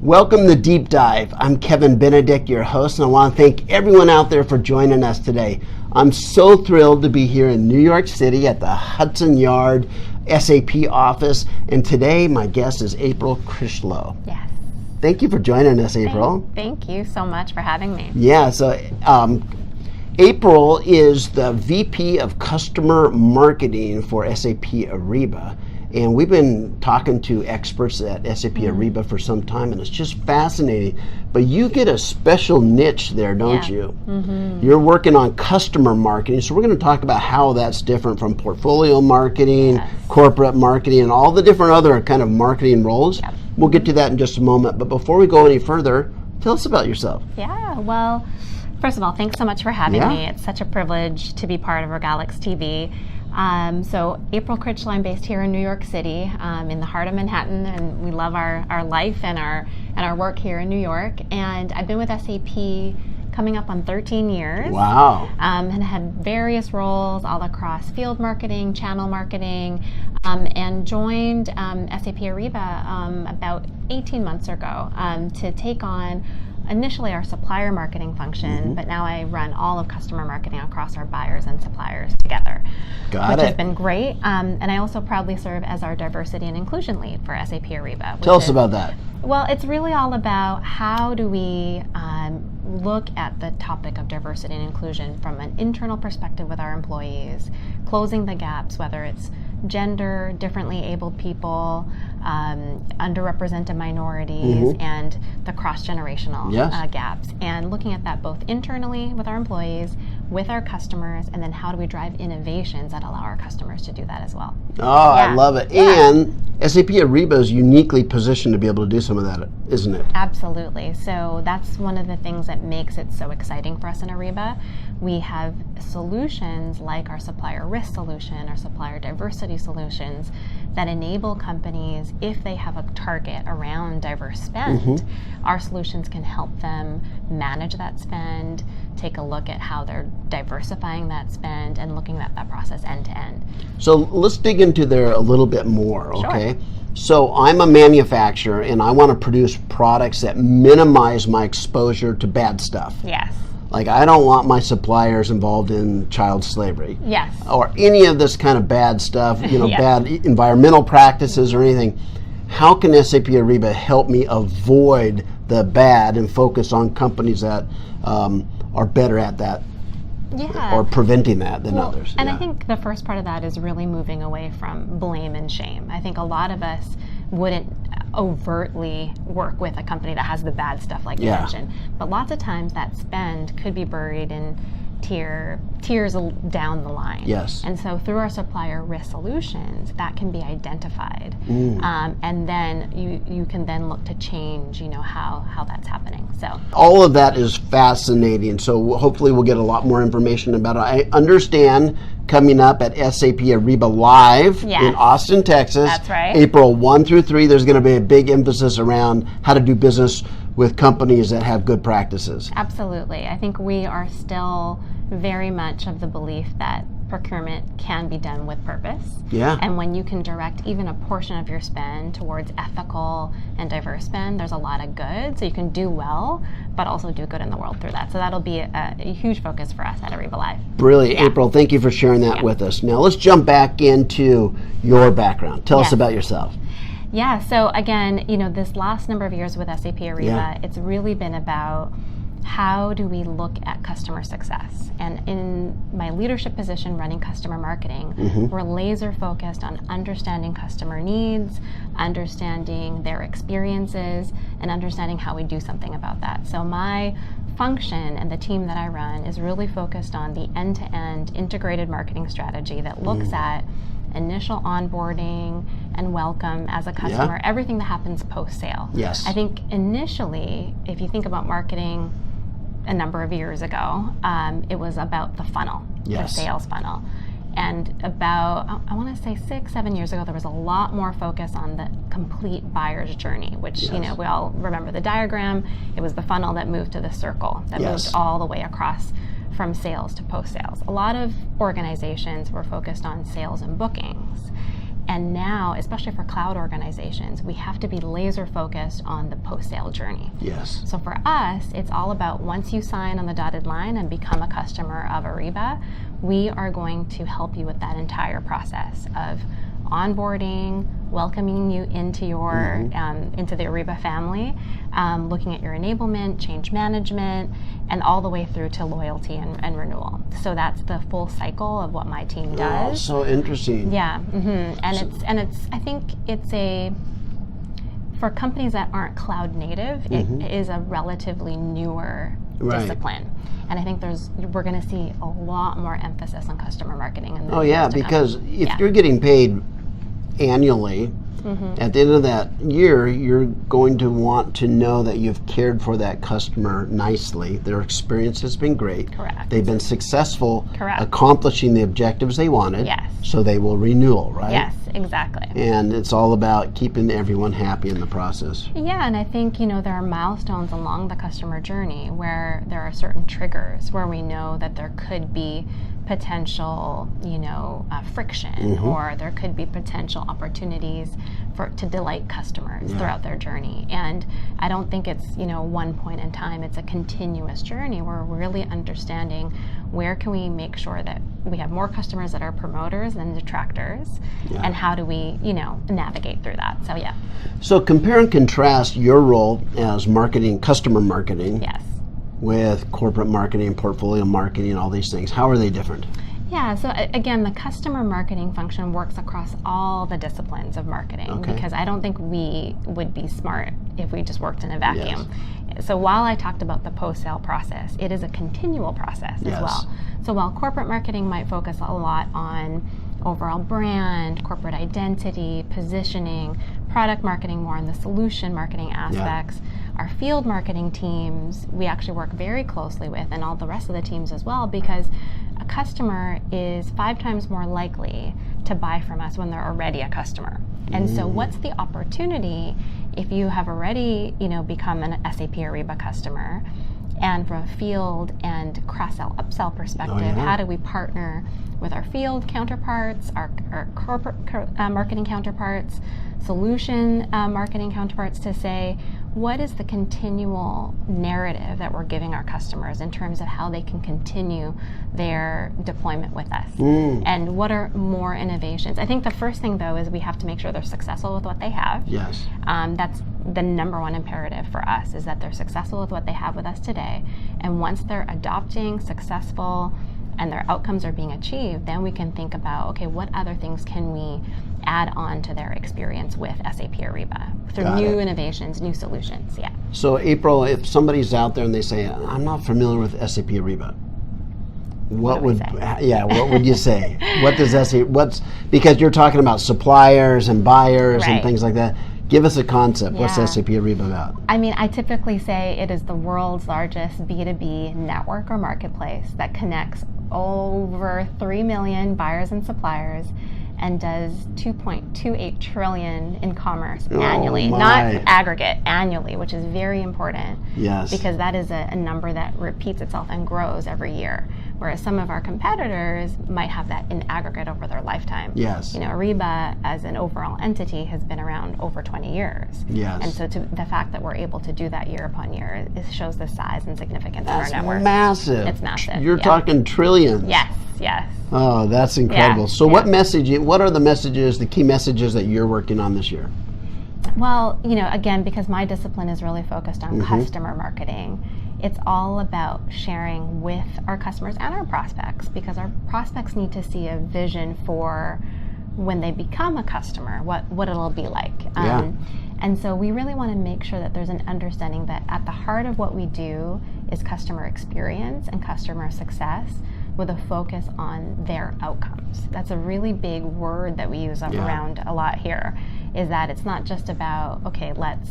Welcome to Deep Dive. I'm Kevin Benedict, your host, and I want to thank everyone out there for joining us today. I'm so thrilled to be here in New York City at the Hudson Yard SAP office, and today my guest is April Crichlow. Yes. Thank you for joining us, April. Thank you so much for having me. Yeah, so April is the VP of Customer Marketing for SAP Ariba. And we've been talking to experts at SAP Ariba for some time, and it's just fascinating. But you get a special niche there, don't you? Mm-hmm. You're working on customer marketing, so we're going to talk about how that's different from portfolio marketing, corporate marketing, and all the different other kind of marketing roles. Yep. We'll get to that in just a moment. But before we go any further, tell us about yourself. Yeah, well, first of all, thanks so much for having me. It's such a privilege to be part of Regalix TV. So April Crichlow, I'm based here in New York City, in the heart of Manhattan, and we love our life and our work here in New York. And I've been with SAP coming up on 13 years. Wow. And had various roles all across field marketing, channel marketing, and joined SAP Ariba about 18 months ago to take on initially our supplier marketing function, but now I run all of customer marketing across our buyers and suppliers together, which has been great. And I also proudly serve as our diversity and inclusion lead for SAP Ariba. Tell us about that. Well, it's really all about how do we look at the topic of diversity and inclusion from an internal perspective with our employees, closing the gaps, whether it's gender, differently abled people, underrepresented minorities, and the cross-generational gaps, and looking at that both internally with our employees, with our customers, and then how do we drive innovations that allow our customers to do that as well. Oh, I love it. Yeah. And SAP Ariba is uniquely positioned to be able to do some of that, isn't it? Absolutely. So that's one of the things that makes it so exciting for us in Ariba. We have solutions like our supplier risk solution, our supplier diversity solutions that enable companies, if they have a target around diverse spend, our solutions can help them manage that spend, take a look at how they're diversifying that spend, and looking at that process end to end. So let's dig into there a little bit more, okay? Sure. So I'm a manufacturer and I want to produce products that minimize my exposure to bad stuff. Yes. Like I don't want my suppliers involved in child slavery. Yes. Or any of this kind of bad stuff, bad environmental practices or anything. How can SAP Ariba help me avoid the bad and focus on companies that are better at that or preventing that than others? And I think the first part of that is really moving away from blame and shame. I think a lot of us wouldn't overtly work with a company that has the bad stuff like you mentioned, but lots of times that spend could be buried in tiers down the line. Yes. And so through our supplier risk solutions, that can be identified, and then you can then look to change, how that's happening. So all of that is fascinating. So hopefully we'll get a lot more information about it. I understand coming up at SAP Ariba Live in Austin, Texas. That's right. April 1 through 3, there's going to be a big emphasis around how to do business with companies that have good practices. Absolutely. I think we are still very much of the belief that procurement can be done with purpose. Yeah. And when you can direct even a portion of your spend towards ethical and diverse spend, there's a lot of good. So you can do well, but also do good in the world through that. So that'll be a huge focus for us at Ariba Live. Brilliant. April, thank you for sharing that with us. Now let's jump back into your background. Tell us about yourself. Yeah, so again, this last number of years with SAP Ariba, it's really been about how do we look at customer success? And in my leadership position running customer marketing, we're laser focused on understanding customer needs, understanding their experiences, and understanding how we do something about that. So my function and the team that I run is really focused on the end-to-end integrated marketing strategy that looks at initial onboarding and welcome as a customer, everything that happens post-sale. Yes. I think initially, if you think about marketing a number of years ago, it was about the funnel, the sales funnel. And about, I want to say 6-7 years ago, there was a lot more focus on the complete buyer's journey, which, Yes. you know, we all remember the diagram. It was the funnel that moved to the circle, that Yes. moved all the way across from sales to post-sales. A lot of organizations were focused on sales and bookings. And now, especially for cloud organizations, we have to be laser focused on the post-sale journey. Yes. So for us, it's all about once you sign on the dotted line and become a customer of Ariba, we are going to help you with that entire process of onboarding, welcoming you into your into the Ariba family, looking at your enablement, change management, and all the way through to loyalty and renewal. So that's the full cycle of what my team does. Oh, so interesting. Yeah, and it's I think it's for companies that aren't cloud native, it is a relatively newer discipline. And I think we're going to see a lot more emphasis on customer marketing. In the years to come. Because if you're getting paid annually, at the end of that year, you're going to want to know that you've cared for that customer nicely. Their experience has been great. Correct. They've been successful Correct. accomplishing the objectives they wanted. Yes. So they will renew, right? Yes, exactly. And it's all about keeping everyone happy in the process. Yeah, and I think, you know, there are milestones along the customer journey where there are certain triggers where we know that there could be potential, you know, friction, or there could be potential opportunities to delight customers throughout their journey. And I don't think it's, you know, one point in time. It's a continuous journey where we're really understanding where can we make sure that we have more customers that are promoters than detractors, and how do we, you know, navigate through that. So yeah. So compare and contrast your role as marketing, customer marketing, Yes. with corporate marketing, portfolio marketing, all these things. How are they different? Yeah, so again, the customer marketing function works across all the disciplines of marketing, because I don't think we would be smart if we just worked in a vacuum. So while I talked about the post-sale process, it is a continual process as well. So while corporate marketing might focus a lot on overall brand, corporate identity, positioning, product marketing more on the solution marketing aspects, our field marketing teams, we actually work very closely with, and all the rest of the teams as well, because a customer is 5 times more likely to buy from us when they're already a customer. And so what's the opportunity if you have already, you know, become an SAP Ariba customer, and from a field and cross-sell, upsell perspective, how do we partner with our field counterparts, our corporate marketing counterparts, solution marketing counterparts, to say, what is the continual narrative that we're giving our customers in terms of how they can continue their deployment with us? And what are more innovations? I think the first thing, though, is we have to make sure they're successful with what they have. Yes. That's the number one imperative for us, is that they're successful with what they have with us today. And once they're adopting, successful, and their outcomes are being achieved, then we can think about, okay, what other things can we add on to their experience with SAP Ariba through new innovations, new solutions. Yeah. So April, if somebody's out there and they say, I'm not familiar with SAP Ariba, what would you say? What does SAP, because you're talking about suppliers and buyers and things like that. Give us a concept. What's SAP Ariba about? I mean, I typically say it is the world's largest B2B network or marketplace that connects over 3 million buyers and suppliers and does 2.28 trillion in commerce annually, not aggregate, annually, which is very important. Yes. Because that is a number that repeats itself and grows every year. Whereas some of our competitors might have that in aggregate over their lifetime. Yes. You know, Ariba as an overall entity has been around over 20 years. Yes. And so the fact that we're able to do that year upon year, it shows the size and significance of our network. Massive. It's massive. You're talking trillions. Yes, yes. Oh, that's incredible. So what are the messages, the key messages that you're working on this year? Well, you know, again, because my discipline is really focused on customer marketing, it's all about sharing with our customers and our prospects, because our prospects need to see a vision for when they become a customer, what it'll be like. And so we really want to make sure that there's an understanding that at the heart of what we do is customer experience and customer success, with a focus on their outcomes. That's a really big word that we use around a lot here, is that it's not just about, okay, let's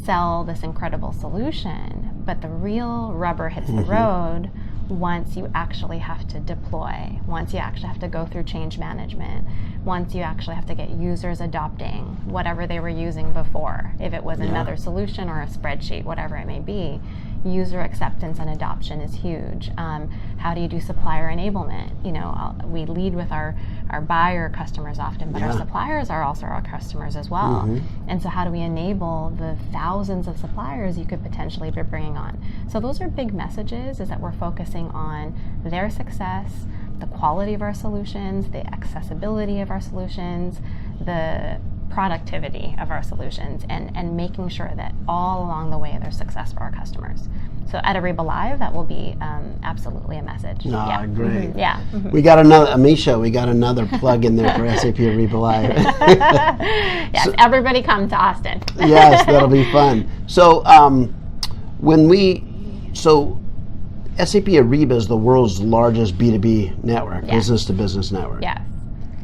sell this incredible solution, but the real rubber hits the road once you actually have to deploy, once you actually have to go through change management, once you actually have to get users adopting whatever they were using before, if it was another solution or a spreadsheet, whatever it may be. User acceptance and adoption is huge. How do you do supplier enablement? We lead with our buyer customers often, but our suppliers are also our customers as well. And so how do we enable the thousands of suppliers you could potentially be bringing on? So those are big messages, is that we're focusing on their success, the quality of our solutions, the accessibility of our solutions, the productivity of our solutions, and making sure that all along the way there's success for our customers. So at Ariba Live, that will be absolutely a message. Great. We got another plug in there for SAP Ariba Live. Yes, everybody come to Austin. Yes, that'll be fun. So SAP Ariba is the world's largest B2B network, business-to-business network. Yes.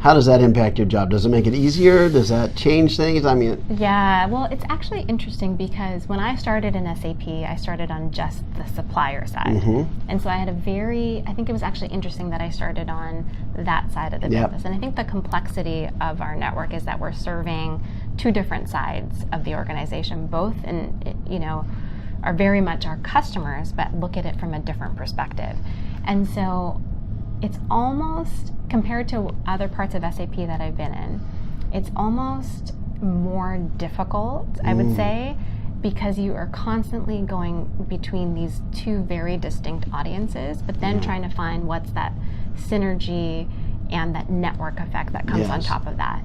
How does that impact your job? Does it make it easier? Does that change things? Well, it's actually interesting because when I started in SAP, I started on just the supplier side. And so I had I think it was actually interesting that I started on that side of the business. And I think the complexity of our network is that we're serving two different sides of the organization, both are very much our customers, but look at it from a different perspective. And so it's almost, compared to other parts of SAP that I've been in, it's almost more difficult, I would say, because you are constantly going between these two very distinct audiences, but then trying to find what's that synergy and that network effect that comes on top of that.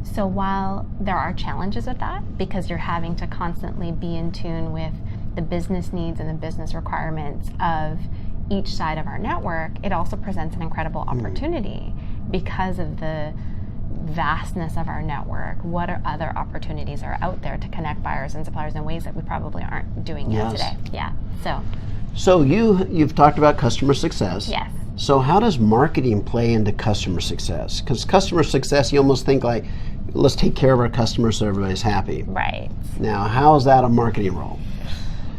So while there are challenges with that, because you're having to constantly be in tune with the business needs and the business requirements of each side of our network, it also presents an incredible opportunity because of the vastness of our network. What are other opportunities are out there to connect buyers and suppliers in ways that we probably aren't doing yet today? So you've talked about customer success. Yes. So how does marketing play into customer success? Because customer success, you almost think like, let's take care of our customers so everybody's happy. Right. Now, how is that a marketing role?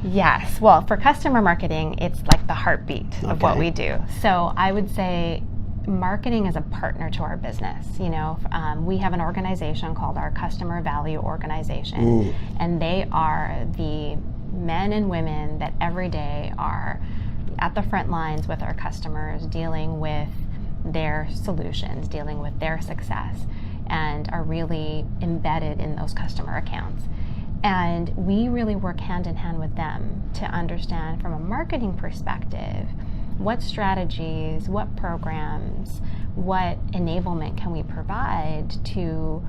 Yes. Well, for customer marketing, it's like the heartbeat of what we do. So I would say marketing is a partner to our business. We have an organization called our Customer Value Organization, and they are the men and women that every day are at the front lines with our customers, dealing with their solutions, dealing with their success, and are really embedded in those customer accounts. And we really work hand in hand with them to understand from a marketing perspective what strategies, what programs, what enablement can we provide to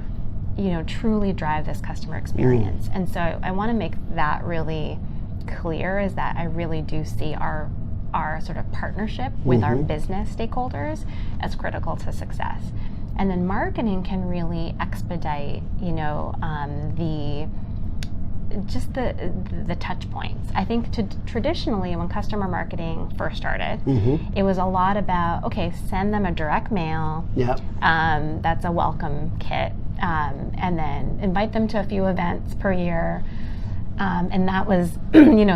truly drive this customer experience. And so I want to make that really clear, is that I really do see our sort of partnership with our business stakeholders as critical to success. And then marketing can really expedite the touch points. I think traditionally when customer marketing first started, it was a lot about, send them a direct mail, that's a welcome kit, and then invite them to a few events per year, and that was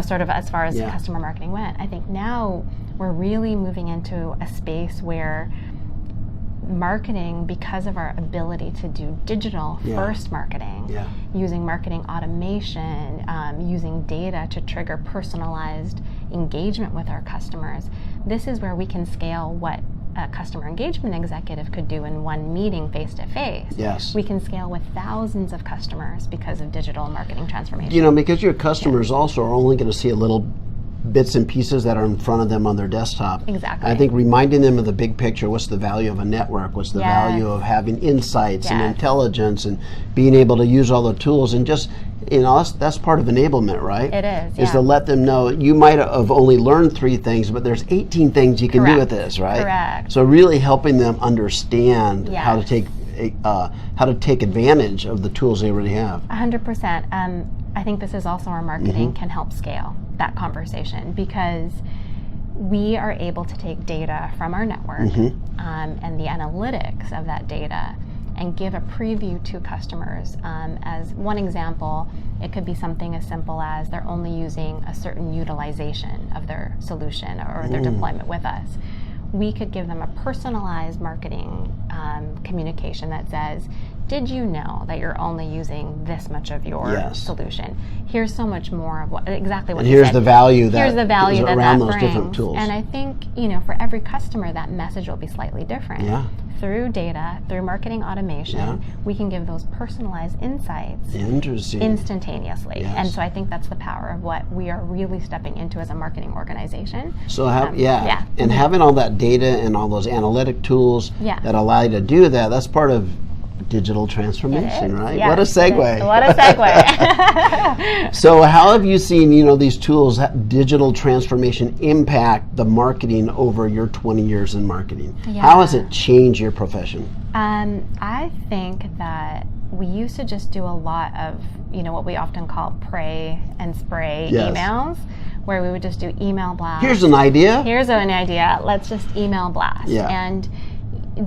sort of as far as customer marketing went. I think now we're really moving into a space where marketing, because of our ability to do digital first marketing, using marketing automation, using data to trigger personalized engagement with our customers, this is where we can scale what a customer engagement executive could do in one meeting face-to-face. Yes. We can scale with thousands of customers because of digital marketing transformation. Because your customers also are only going to see a little bits and pieces that are in front of them on their desktop. Exactly. I think reminding them of the big picture, what's the value of a network, what's the value of having insights and intelligence and being able to use all the tools, and just, that's part of enablement, right? It is, Is to let them know, you might have only learned 3 things, but there's 18 things you can do with this, right? Correct. So really helping them understand how to take advantage of the tools they already have. 100%. I think this is also where marketing can help scale that conversation, because we are able to take data from our network and the analytics of that data and give a preview to customers. As one example, it could be something as simple as they're only using a certain utilization of their solution or their deployment with us. We could give them a personalized marketing communication that says, did you know that you're only using this much of your solution? Here's so much more of exactly what you said. Here's the value that here's the value that around that those brings. different tools. And I think, for every customer, that message will be slightly different. Yeah. Through data, through marketing automation, we can give those personalized insights instantaneously. Yes. And so I think that's the power of what we are really stepping into as a marketing organization. So and having all that data and all those analytic tools that allow you to do that, that's part of digital transformation, right? Yes. What a segue. What a segue. So how have you seen, these tools, digital transformation, impact the marketing over your 20 years in marketing? Yeah. How has it changed your profession? I think that we used to just do a lot of, what we often call pray and spray emails, where we would just do email blast. Here's an idea. Let's just email blast. Yeah. And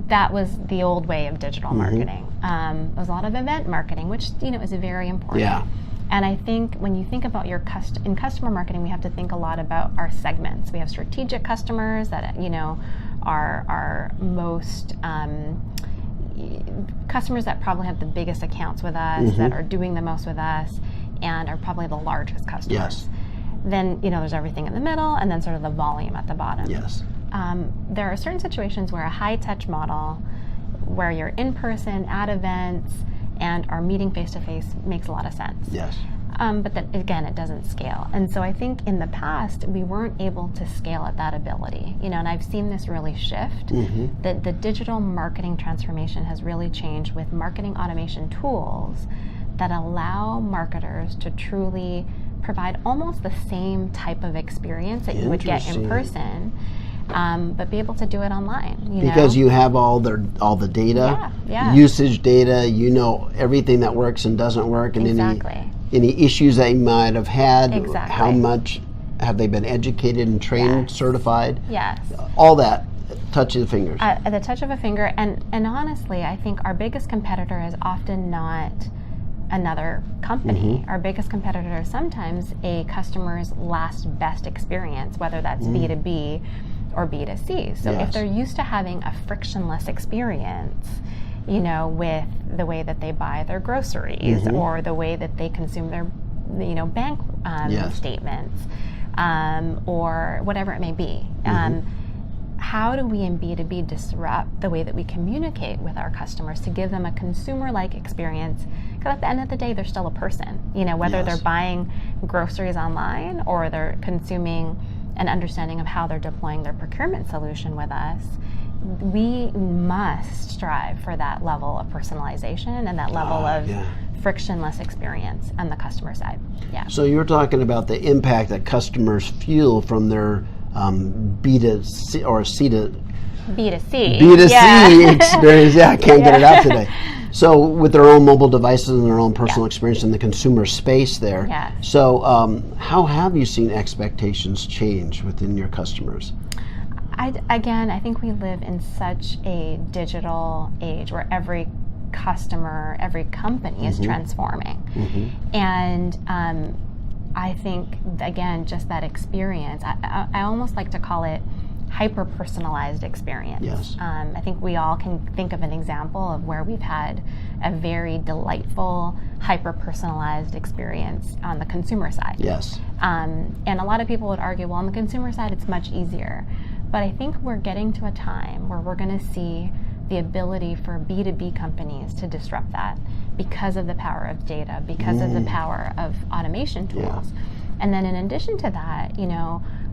that was the old way of digital marketing. There was a lot of event marketing, which is very important. Yeah. And I think when you think about in customer marketing, we have to think a lot about our segments. We have strategic customers that are our most customers that probably have the biggest accounts with us, that are doing the most with us, and are probably the largest customers. Yes. Then there's everything in the middle, and then sort of the volume at the bottom. Yes. There are certain situations where a high-touch model, where you're in person at events and are meeting face-to-face, makes a lot of sense. Yes. But then again, it doesn't scale. And so I think in the past, we weren't able to scale at that ability. And I've seen this really shift. That the digital marketing transformation has really changed with marketing automation tools that allow marketers to truly provide almost the same type of experience that you would get in person. But be able to do it online. Because you have all the data, usage data, everything that works and doesn't work, and any issues they might have had, how much have they been educated and trained, certified? Yes. All that, touch of the fingers. At the touch of a finger, and honestly, I think our biggest competitor is often not another company. Our biggest competitor is sometimes a customer's last best experience, whether that's B2B or B2C. So if they're used to having a frictionless experience, with the way that they buy their groceries or the way that they consume their, bank statements, or whatever it may be. How do we in B2B disrupt the way that we communicate with our customers to give them a consumer-like experience? Because at the end of the day, they're still a person, whether they're buying groceries online or they're consuming an understanding of how they're deploying their procurement solution with us. We must strive for that level of personalization and that level of frictionless experience on the customer side. Yeah. So you're talking about the impact that customers feel from their B2C or B2C experience. I can't get it out today. So with their own mobile devices and their own personal experience in the consumer space there. So how have you seen expectations change within your customers? I think we live in such a digital age where every customer, every company is transforming. And I think, again, just that experience, I almost like to call it hyper-personalized experience. Yes. I think we all can think of an example of where we've had a very delightful, hyper-personalized experience on the consumer side. Yes. And a lot of people would argue, well, on the consumer side, it's much easier. But I think we're getting to a time where we're going to see the ability for B2B companies to disrupt that because of the power of data, because of the power of automation tools. And then in addition to that,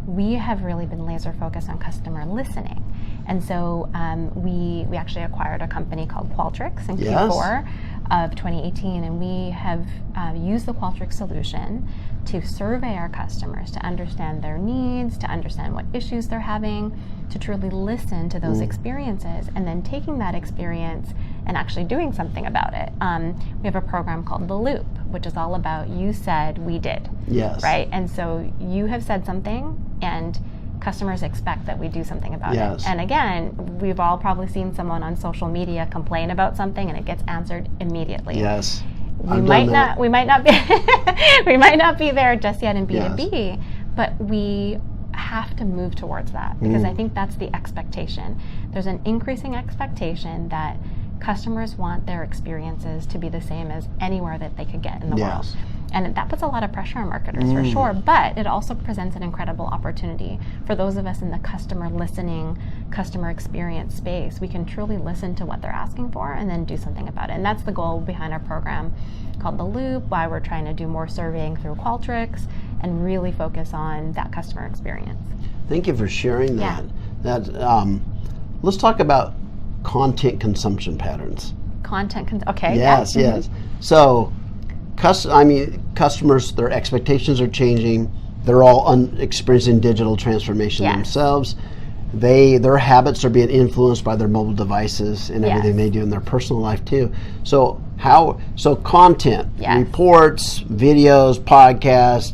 we have really been laser focused on customer listening. And so we actually acquired a company called Qualtrics in Q4 of 2018, and we have used the Qualtrics solution to survey our customers, to understand their needs, to understand what issues they're having, to truly listen to those experiences, and then taking that experience and actually doing something about it. We have a program called The Loop, which is all about you said, we did. Yes. Right? And so you have said something, and customers expect that we do something about Yes. it. And again, we've all probably seen someone on social media complain about something and it gets answered immediately. Yes. We might not be we might not be there just yet in B2B, Yes. but we have to move towards that, because I think that's the expectation. There's an increasing expectation that customers want their experiences to be the same as anywhere that they could get in the Yes. world. And that puts a lot of pressure on marketers for sure, but it also presents an incredible opportunity for those of us in the customer listening, customer experience space. We can truly listen to what they're asking for and then do something about it. And that's the goal behind our program called The Loop, why we're trying to do more surveying through Qualtrics and really focus on that customer experience. Thank you for sharing that. Yeah. Let's talk about content consumption patterns. Okay. Yes, yeah. yes. So, customers, their expectations are changing. They're all experiencing digital transformation themselves. Their habits are being influenced by their mobile devices and everything they do in their personal life too. So content, reports, videos, podcasts,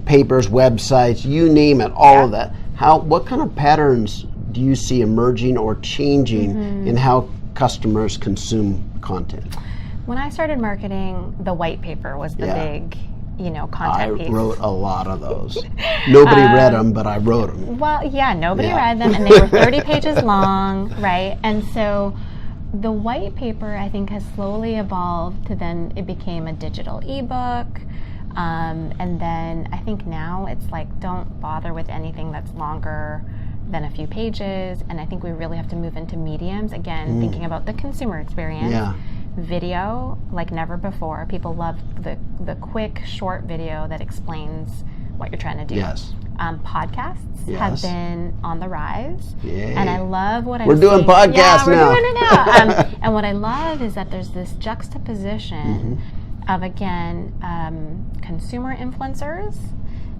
papers, websites, you name it, all of that. What kind of patterns do you see emerging or changing in how customers consume content? When I started marketing, the white paper was the big, content piece. I wrote a lot of those. Nobody read them, but I wrote them. Well, nobody read them, and they were 30 pages long, right? And so the white paper, I think, has slowly evolved to then it became a digital ebook. And then I think now it's like, don't bother with anything that's longer than a few pages. And I think we really have to move into mediums, again, thinking about the consumer experience. Yeah. Video like never before. People love the quick, short video that explains what you're trying to do. Yes. Podcasts have been on the rise. Yay. And I love what I'm We're doing podcasts now. We're doing it now. And what I love is that there's this juxtaposition of, again, consumer influencers,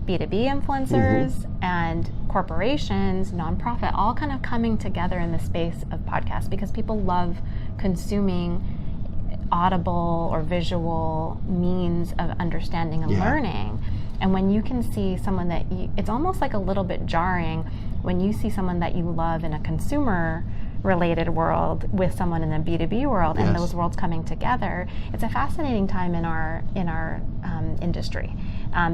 B2B influencers, and corporations, nonprofit, all kind of coming together in the space of podcasts, because people love consuming audible or visual means of understanding and learning. And when you can see someone that it's almost like a little bit jarring when you see someone that you love in a consumer related world with someone in the B2B world, and those worlds coming together. It's a fascinating time in our industry,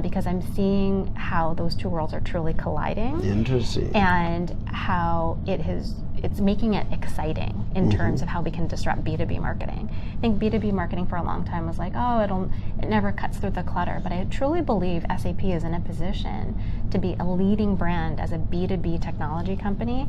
because I'm seeing how those two worlds are truly colliding. Interesting. And how it's making it exciting in terms of how we can disrupt B2B marketing. I think B2B marketing for a long time was like, it never cuts through the clutter. But I truly believe SAP is in a position to be a leading brand as a B2B technology company.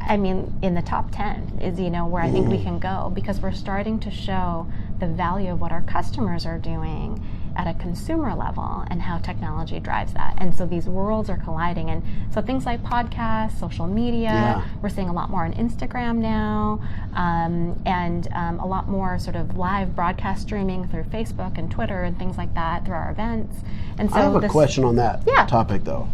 I mean, in the top 10 is, where I think we can go, because we're starting to show the value of what our customers are doing at a consumer level and how technology drives that. And so these worlds are colliding. And so things like podcasts, social media, we're seeing a lot more on Instagram now, and a lot more sort of live broadcast streaming through Facebook and Twitter and things like that through our events. And so I have a question on that topic, though.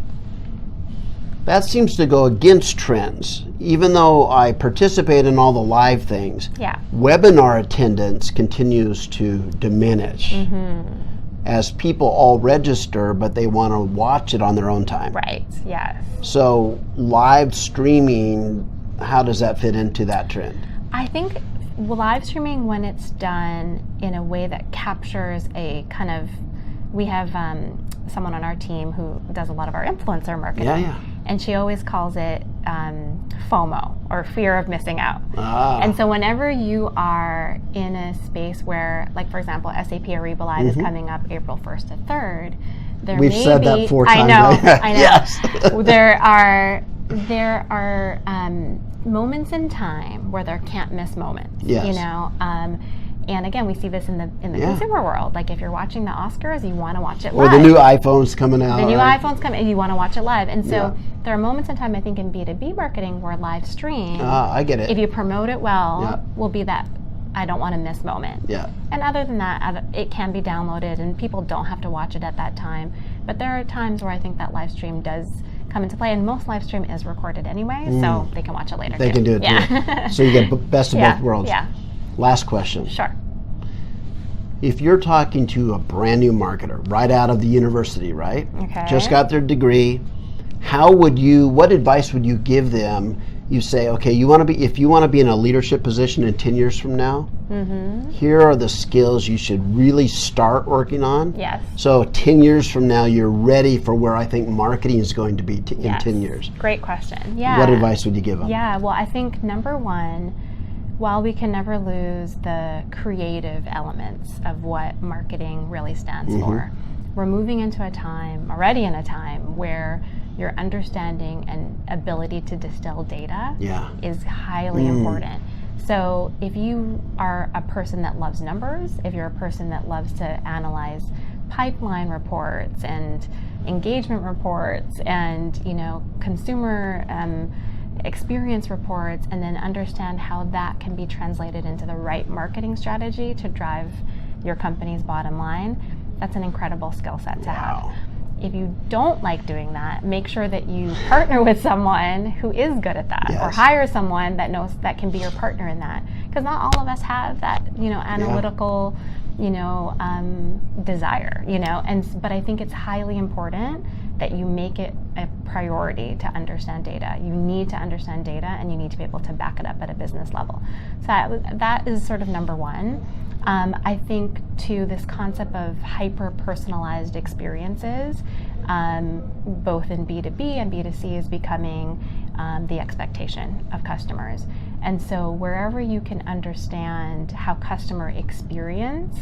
That seems to go against trends. Even though I participate in all the live things, webinar attendance continues to diminish as people all register, but they want to watch it on their own time. Right, yes. So live streaming, how does that fit into that trend? I think live streaming, when it's done in a way that captures a kind of, we have someone on our team who does a lot of our influencer marketing. And she always calls it FOMO, or fear of missing out. And so whenever you are in a space where, like for example, SAP Ariba Live is coming up April 1st to 3rd, We've said that 4 times. I know. Yes. There are moments in time where there can't miss moments. And again, we see this in the consumer world. Like if you're watching the Oscars, you want to watch it live. Or the new iPhone's coming out. The new iPhone's coming, and you want to watch it live. And so there are moments in time, I think, in B2B marketing where live stream, I get it. if you promote it well, will be that I don't want to miss moment. And other than that, it can be downloaded, and people don't have to watch it at that time. But there are times where I think that live stream does come into play, and most live stream is recorded anyway, so they can watch it later. They can do it too. So you get best of both worlds. Last question. Sure. If you're talking to a brand new marketer right out of the university, right? Okay. Just got their degree, what advice would you give them? You say, okay, if you want to be in a leadership position in 10 years from now, here are the skills you should really start working on. Yes. So 10 years from now, you're ready for where I think marketing is going to be in 10 years. Great question. Yeah. What advice would you give them? Yeah, well, I think number one, while we can never lose the creative elements of what marketing really stands for, we're moving into already in a time where your understanding and ability to distill data is highly important. So if you are a person that loves numbers, if you're a person that loves to analyze pipeline reports and engagement reports and consumer experience reports, and then understand how that can be translated into the right marketing strategy to drive your company's bottom line, that's an incredible skill set to have. If you don't like doing that, make sure that you partner with someone who is good at that, or hire someone that knows that can be your partner in that. Because not all of us have that, analytical, desire, but I think it's highly important that you make it a priority to understand data. You need to understand data, and you need to be able to back it up at a business level. So that is sort of number one. I think, too, this concept of hyper-personalized experiences, both in B2B and B2C, is becoming the expectation of customers. And so wherever you can understand how customer experience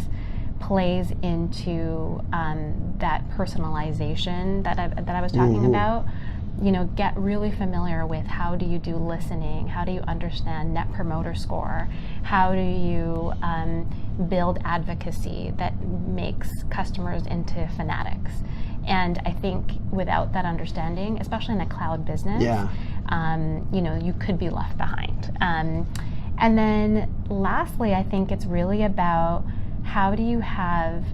plays into that personalization that I was talking about, get really familiar with how do you do listening, how do you understand Net Promoter Score, how do you build advocacy that makes customers into fanatics. And I think without that understanding, especially in a cloud business, you could be left behind. And then lastly, I think it's really about how do you have,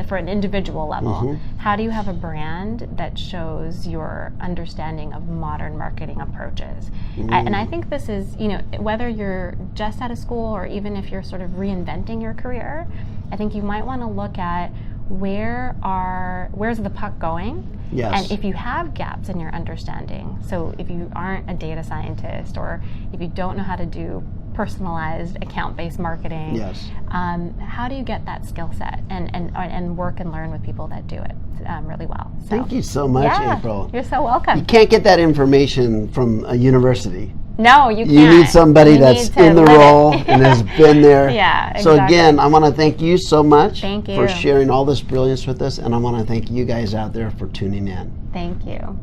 for an individual level, how do you have a brand that shows your understanding of modern marketing approaches? And I think this is, whether you're just out of school or even if you're sort of reinventing your career, I think you might want to look at where's the puck going? Yes. And if you have gaps in your understanding, so if you aren't a data scientist or if you don't know how to do personalized account-based marketing, how do you get that skill set and work and learn with people that do it really well? So, thank you so much, April. You're so welcome. You can't get that information from a university. No, you can't. You need somebody that's in the role and has been there. Exactly. So again, I want to thank you so much for sharing all this brilliance with us, and I want to thank you guys out there for tuning in. Thank you.